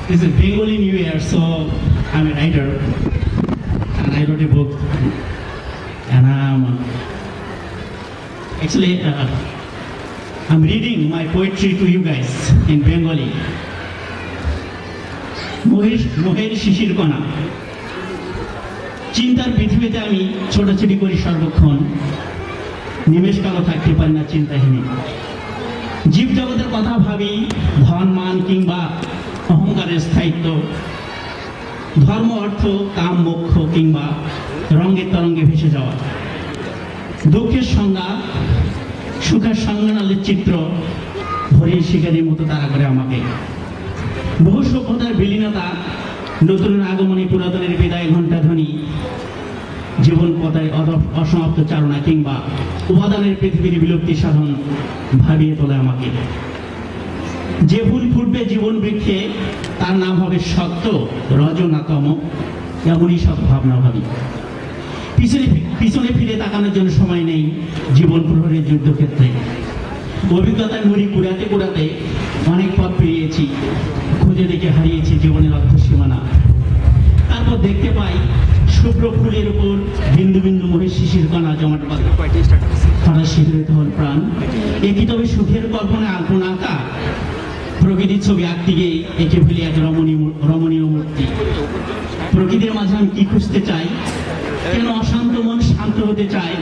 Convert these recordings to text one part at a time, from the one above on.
This is Bengali New Year, so I'm a writer, and I wrote a book, and I'm reading my poetry to you guys in Bengali. মোহের শিশির কণা চিন্তার পৃথিবীতে আমি ছোটাছুটি করি সর্বক্ষণ, নিমেষ কালো থাকতে পারি না চিন্তাহীন। জীব জগতের কথা ভাবি, ধন মান কিংবা অহংকারের স্থায়িত্ব, ধর্ম অর্থ কাম মোক্ষ কিংবা রঙের তরঙ্গে ভেসে যাওয়া, দুঃখের সংজ্ঞা সুখের সংজ্ঞানালের চিত্র ভোরের শিকারীর মতো তারা করে আমাকে। বহু সভ্যতার বিলীনতা, নতুনের আগমনী, পুরাতনের বিদায় ঘণ্টা ধ্বনি, জীবন পথায় অসমাপ্ত চারণা কিংবা উপাদানের পৃথিবীর বিলুপ্তি সাধন ভাবিয়ে তোলে আমাকে। যে ফুল ফুটবে জীবন বৃক্ষে তার নাম হবে সত্য, রজনাতম, এমনই সব ভাবনা ভাবি। পিছনে ফিরে তাকানোর জন্য সময় নেই জীবন প্রহরের যুদ্ধক্ষেত্রে। অভিজ্ঞতার মুড়ি কুড়াতে কুড়াতে অনেক পথ পেরিয়েছি, খুঁজে দেখে হারিয়েছি জীবনের অর্থ সীমানা। তারপর দেখতে পাই শুভ্র ফুলের উপর বিন্দু বিন্দু মোহের শিশির কণা জমাট বাঁধা, তারা শিহরিত হল প্রাণ। একই তবে সুখের কল্পনা আগুন আঁকা, প্রকৃতির ছবি আঁকতে গিয়ে এঁকে ফেলি এক রমণীয় মূর্তি। প্রকৃতির মাঝে আমি কি খুঁজতে চাই, কেন অশান্ত মন শান্ত হতে চায়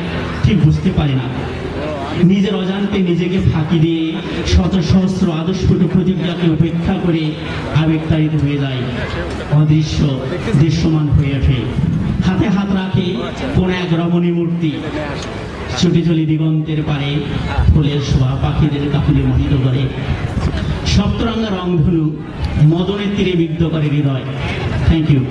ঠিক বুঝতে পারি না। নিজের অজান্তে নিজেকে ফাঁকি দিয়ে শত সহস্র আদর্শপূর্ণ প্রতিজ্ঞাকে উপেক্ষা করে আবেগতাড়িত হয়ে যায়, অদৃশ্য দৃশ্যমান হয়ে ওঠে। হাতে হাত রাখে কোন এক রমণী মূর্তি, ছুটে চলি দিগন্তের পারে, ফুলের শোভা পাখিদের কাপুলে মোহিত করে। সপ্তরঙ্গা রংধনু মদনের তীরে বিদ্ধ করে হৃদয়। Thank you.